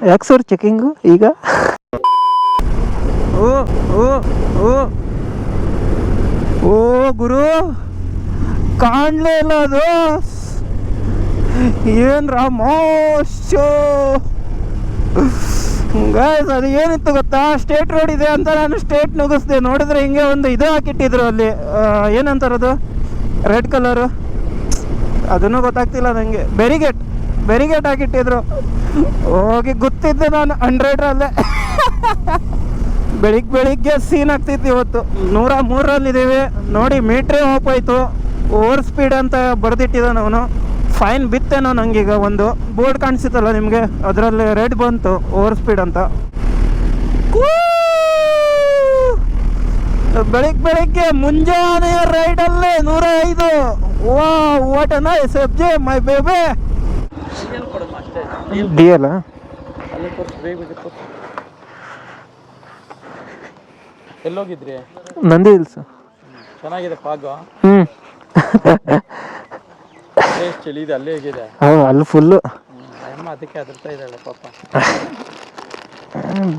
ಯಾಕೆ sir checking ಈಗ? ಓ ಓ ಓ ಓ ಗುರು, ಕಾಣಲೇ ಇಲ್ಲ ಅದು. ಏನು ರಾಮೋಶೋ ಗಾಯ್ಸ್, ಅದು ಏನಿತ್ತು ಗೊತ್ತಾ? ಸ್ಟೇಟ್ ರೋಡ್ ಇದೆ ಅಂತ ನಾನು ಸ್ಟೇಟ್ ನುಗ್ಗಿಸ್ದೆ. ನೋಡಿದ್ರೆ ಹಿಂಗೆ ಒಂದು ಇದು ಹಾಕಿಟ್ಟಿದ್ರು ಅಲ್ಲಿ, ಏನಂತಾರದು, ರೆಡ್ ಕಲರು, ಅದನ್ನು ಗೊತ್ತಾಗ್ತಿಲ್ಲ ನನಗೆ. ಬೆರಿಗೇಟ್ ಹಾಕಿಟ್ಟಿದ್ರು. ಹೋಗಿ ಗೊತ್ತಿದ್ದೆ ನಾನು 100ರಲ್ಲೇ. ಬೆಳಿಗ್ಗೆ ಸೀನ್ ಆಗ್ತಿತ್ತು. ಇವತ್ತು 103ರಲ್ಲಿದ್ದೀವಿ ನೋಡಿ. ಮೀಟ್ರೇ ಹೋಗ್ತಾಯಿತ್ತು. ಓವರ್ ಸ್ಪೀಡ್ ಅಂತ ಬರೆದಿಟ್ಟಿದ್ದಾನೆ ಅವನು. ಫೈನ್ ಬಿತ್ತೇನೋ ನಂಗೀಗ. ಒಂದು ಬೋರ್ಡ್ ಕಾಣಿಸುತ್ತಲ್ಲ ನಿಮಗೆ, ಅದರಲ್ಲಿ ರೆಡ್ ಬಂತು ಓವರ್ ಸ್ಪೀಡ್ ಅಂತ. ಬೆಳಿಗ್ಗೆ ಮುಂಜಾನೆ ರೈಡಲ್ಲೇ 105. ವಾ what a nice FJ my baby. ಡಿ ಎಲ್ ಎಲ್ಲೋಗಿದ್ರಿ? ನಂದಿ ಹಿಲ್ಸ್. ಚೆನ್ನಾಗಿದೆ ಪಾಗು. ಚಳಿ ಇದೆ. ಅಲ್ಲೇ ಹೇಗಿದೆ? ಅಲ್ಲಿ ಫುಲ್ಲು ಅಮ್ಮ ಅದಕ್ಕೆ ಅದರ್ತಾ ಇದ್ದಾಳೆ ಪಾಪ.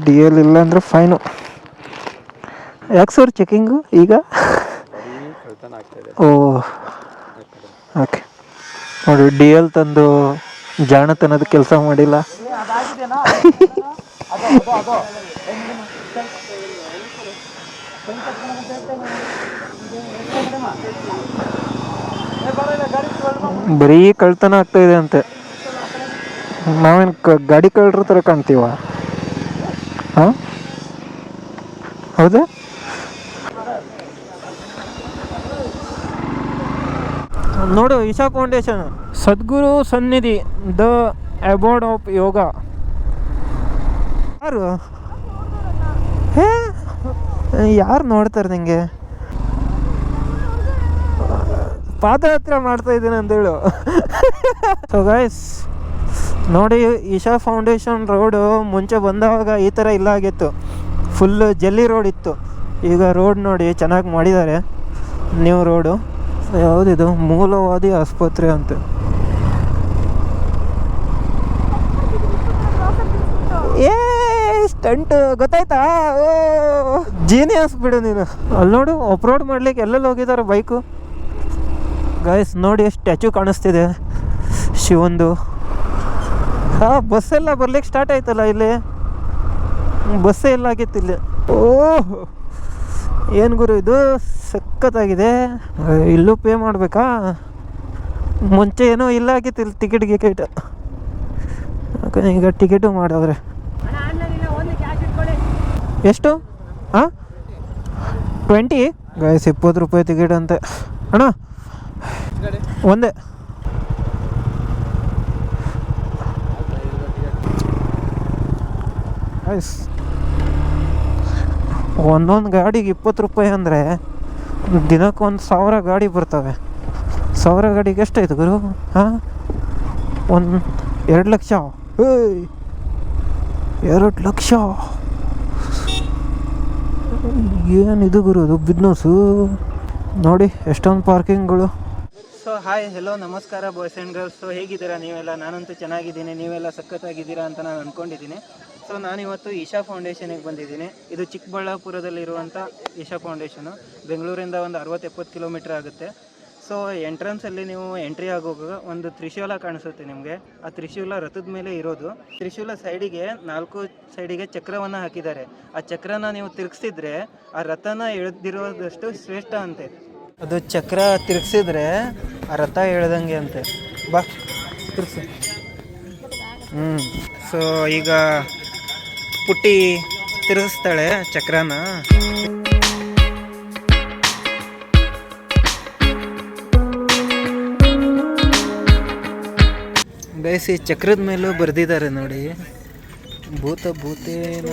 ಡಿ ಎಲ್ ಇಲ್ಲ ಅಂದರೆ ಫೈನು. ಯಾಕೆ ಸರ್ ಚೆಕಿಂಗು ಈಗ? ಓ ಓಕೆ. ನೋಡಿ, ಡಿ ಎಲ್ ತಂದು ಜಾಣತನದ ಕೆಲಸ ಮಾಡಿಲ್ಲ. ಬರೀ ಕಳ್ತನ ಆಗ್ತಾ ಇದೆ ಅಂತೆ. ನಾವೇನು ಗಾಡಿ ಕಳ್ಳರ ಥರ ಕಾಣ್ತೀವ? ಹಾಂ, ಹೌದಾ? ನೋಡು, ಇಶಾ ಫೌಂಡೇಶನ್, ಸದ್ಗುರು ಸನ್ನಿಧಿ, ದ ಅಬೋರ್ಡ್ ಆಫ್ ಯೋಗ. ಯಾರು ನೋಡ್ತಾರೆ ನಿಂಗೆ? ಪಾದಯಾತ್ರೆ ಮಾಡ್ತಾ ಇದ್ದೀನಿ ಅಂತೇಳು. ಸೊ ಗೈಸ್ ನೋಡಿ, ಇಶಾ ಫೌಂಡೇಶನ್ ರೋಡು ಮುಂಚೆ ಬಂದಾಗ ಈ ಥರ ಇಲ್ಲ ಆಗಿತ್ತು. ಫುಲ್ ಜಲ್ಲಿ ರೋಡ್ ಇತ್ತು. ಈಗ ರೋಡ್ ನೋಡಿ ಚೆನ್ನಾಗಿ ಮಾಡಿದ್ದಾರೆ, ನ್ಯೂ ರೋಡು. ಯಾವುದಿದು? ಮೂಲವಾದಿ ಆಸ್ಪತ್ರೆ ಅಂತ. ಏ ಸ್ಟಂಟ್ ಗೊತ್ತಾಯ್ತಾ? ಓ ಜೀನಿಯಸ್ ಬಿಡು ನೀನು. ಅಲ್ಲಿ ನೋಡು, ಆಫ್ ರೋಡ್ ಮಾಡ್ಲಿಕ್ಕೆ ಎಲ್ಲೆಲ್ಲಿ ಹೋಗಿದ್ದಾರೆ ಬೈಕು. ಗೈಸ್ ನೋಡಿ, ಸ್ಟ್ಯಾಚು ಕಾಣಿಸ್ತಿದೆ ಶಿವಂದು. ಬಸ್ಸೆಲ್ಲ ಬರ್ಲಿಕ್ಕೆ ಸ್ಟಾರ್ಟ್ ಆಯ್ತಲ್ಲ ಇಲ್ಲಿ. ಬಸ್ಸೇ ಎಲ್ಲ ಆಗಿತ್ತು ಇಲ್ಲಿ. ಓಹ್ ಏನು ಗುರು ಇದು, ಸಖತ್ತಾಗಿದೆ. ಇಲ್ಲೂ ಪೇ ಮಾಡಬೇಕಾ? ಮುಂಚೆ ಏನೋ ಇಲ್ಲ ಆಗಿತ್ತು ಇಲ್ಲಿ ಟಿಕೆಟ್. ಈಗ ಟಿಕೆಟು ಮಾಡವ್ರೆ. ಎಷ್ಟು? ಹಾಂ 20 ಗೈಸ್, 20 ರೂಪಾಯಿ ಟಿಕೆಟ್ ಅಂತೆ ಅಣ್ಣ. ಒಂದೇ. ಗೈಸ್ ಒಂದೊಂದು ಗಾಡಿಗೆ 20 ರೂಪಾಯಿ ಅಂದರೆ ದಿನಕ್ಕೆ 1,000 ಗಾಡಿ ಬರ್ತವೆ. 1,000 ಗಾಡಿಗೆ ಎಷ್ಟಾಯ್ತು ಗುರು? ಹಾಂ, 2 ಲಕ್ಷ. 2 ಲಕ್ಷ ಏನಿದು ಗುರು, ಅದು ಬಿಸ್ನೆಸ್ಸು. ನೋಡಿ ಎಷ್ಟೊಂದು ಪಾರ್ಕಿಂಗ್ಗಳು. ಸೊ ಹಾಯ್, ಹೆಲೋ, ನಮಸ್ಕಾರ ಬಾಯ್ಸ್ ಆ್ಯಂಡ್ ಗರ್ಲ್ಸ್. ಸೊ ಹೇಗಿದ್ದೀರಾ ನೀವೆಲ್ಲ? ನಾನಂತೂ ಚೆನ್ನಾಗಿದ್ದೀನಿ, ನೀವೆಲ್ಲ ಸಖತ್ತಾಗಿದ್ದೀರಾ ಅಂತ ನಾನು ಅಂದ್ಕೊಂಡಿದ್ದೀನಿ. ಸೊ ನಾನಿವತ್ತು ಇಶಾ ಫೌಂಡೇಶನಿಗೆ ಬಂದಿದ್ದೀನಿ. ಇದು ಚಿಕ್ಕಬಳ್ಳಾಪುರದಲ್ಲಿರುವಂಥ ಇಶಾ ಫೌಂಡೇಶನು. ಬೆಂಗಳೂರಿಂದ ಒಂದು 60-70 ಕಿಲೋಮೀಟ್ರ್ ಆಗುತ್ತೆ. ಸೊ ಎಂಟ್ರೆನ್ಸಲ್ಲಿ ನೀವು ಎಂಟ್ರಿ ಆಗೋವಾಗ ಒಂದು ತ್ರಿಶೂಲ ಕಾಣಿಸುತ್ತೆ ನಿಮಗೆ. ಆ ತ್ರಿಶೂಲ ರಥದ ಮೇಲೆ ಇರೋದು. ತ್ರಿಶೂಲ ಸೈಡಿಗೆ 4 ಸೈಡಿಗೆ ಚಕ್ರವನ್ನು ಹಾಕಿದ್ದಾರೆ. ಆ ಚಕ್ರನ ನೀವು ತಿರುಗಿಸಿದ್ರೆ ಆ ರಥನ ಎಳೆದಿರೋದಷ್ಟು ಶ್ರೇಷ್ಠ ಅಂತೆ. ಅದು ಚಕ್ರ ತಿರುಗಿಸಿದ್ರೆ ಆ ರಥ ಎಳೆದಂಗೆ ಅಂತೆ. ಬಾ ತಿರುಗಿಸಿ. ಸೊ ಈಗ ಪುಟ್ಟಿ ತಿರುಗಿಸ್ತಾಳೆ ಚಕ್ರನ. ಗೈಸ್, ಈ ಚಕ್ರದ ಮೇಲೂ ಬರೆದಿದ್ದಾರೆ ನೋಡಿ, ಭೂತೇನ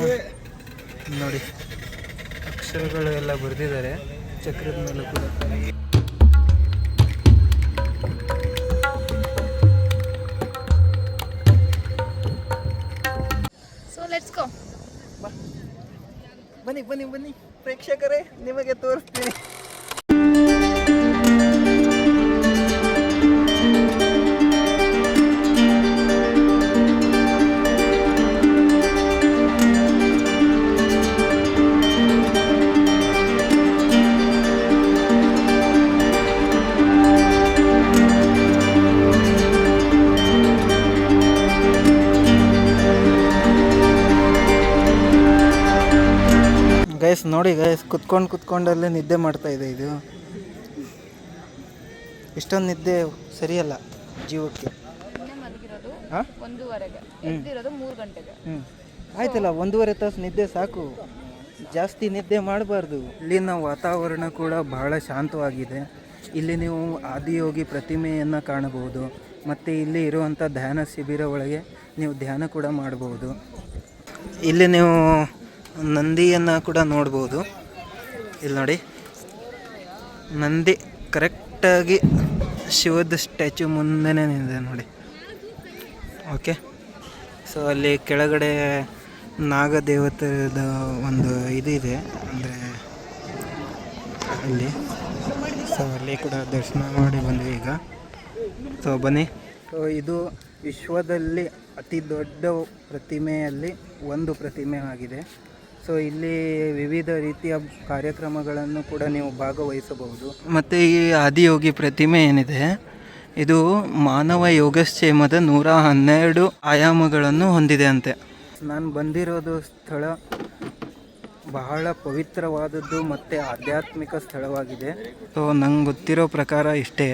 ನೋಡಿ, ಅಕ್ಷರಗಳು ಎಲ್ಲ ಬರೆದಿದ್ದಾರೆ ಚಕ್ರದ ಮೇಲೂ ಕೂಡ. ಬನ್ನಿ ಪ್ರೇಕ್ಷಕರೇ, ನಿಮಗೆ ತೋರಿಸ್ತೀನಿ. ಗೈಸ್ ನೋಡಿ ಗೈಸ್, ಕುತ್ಕೊಂಡಲ್ಲೇ ನಿದ್ದೆ ಮಾಡ್ತಾ ಇದೆ ಇದು. ಇಷ್ಟೊಂದು ನಿದ್ದೆ ಸರಿಯಲ್ಲ ಜೀವಕ್ಕೆ. ಹಾಂ 3 ಆಯ್ತಲ್ಲ, 1.5 ತಾಸು ನಿದ್ದೆ ಸಾಕು, ಜಾಸ್ತಿ ನಿದ್ದೆ ಮಾಡಬಾರ್ದು. ಇಲ್ಲಿನ ವಾತಾವರಣ ಕೂಡ ಬಹಳ ಶಾಂತವಾಗಿದೆ. ಇಲ್ಲಿ ನೀವು ಆದಿಯೋಗಿ ಪ್ರತಿಮೆಯನ್ನು ಕಾಣಬಹುದು. ಮತ್ತು ಇಲ್ಲಿ ಇರುವಂಥ ಧ್ಯಾನ ಶಿಬಿರ ಒಳಗೆ ನೀವು ಧ್ಯಾನ ಕೂಡ ಮಾಡಬಹುದು. ಇಲ್ಲಿ ನೀವು ನಂದಿಯನ್ನು ಕೂಡ ನೋಡ್ಬೋದು. ಇಲ್ಲಿ ನೋಡಿ, ನಂದಿ ಕರೆಕ್ಟಾಗಿ ಶಿವದ ಸ್ಟ್ಯಾಚ್ಯೂ ಮುಂದೆನೇ ಇದೆ ನೋಡಿ. ಓಕೆ, ಸೊ ಅಲ್ಲಿ ಕೆಳಗಡೆ ನಾಗದೇವತೆದ ಒಂದು ಇದು ಇದೆ, ಅಂದರೆ ಅಲ್ಲಿ. ಸೊ ಅಲ್ಲಿ ಕೂಡ ದರ್ಶನ ಮಾಡಿ ಬಂದ್ವಿ ಈಗ. ಸೊ ಬನ್ನಿ. ಸೊ ಇದು ವಿಶ್ವದಲ್ಲಿ ಅತಿ ದೊಡ್ಡ ಪ್ರತಿಮೆಯಲ್ಲಿ ಒಂದು ಪ್ರತಿಮೆ ಆಗಿದೆ. ಸೊ ಇಲ್ಲಿ ವಿವಿಧ ರೀತಿಯ ಕಾರ್ಯಕ್ರಮಗಳನ್ನು ಕೂಡ ನೀವು ಭಾಗವಹಿಸಬಹುದು. ಮತ್ತು ಈ ಆದಿಯೋಗಿ ಪ್ರತಿಮೆ ಏನಿದೆ, ಇದು ಮಾನವ ಯೋಗಕ್ಷೇಮದ 112 ಆಯಾಮಗಳನ್ನು ಹೊಂದಿದೆ ಅಂತೆ. ನಾನು ಬಂದಿರೋದು ಸ್ಥಳ ಬಹಳ ಪವಿತ್ರವಾದದ್ದು ಮತ್ತು ಆಧ್ಯಾತ್ಮಿಕ ಸ್ಥಳವಾಗಿದೆ. ಸೊ ನಂಗೆ ಗೊತ್ತಿರೋ ಪ್ರಕಾರ ಇಷ್ಟೇ.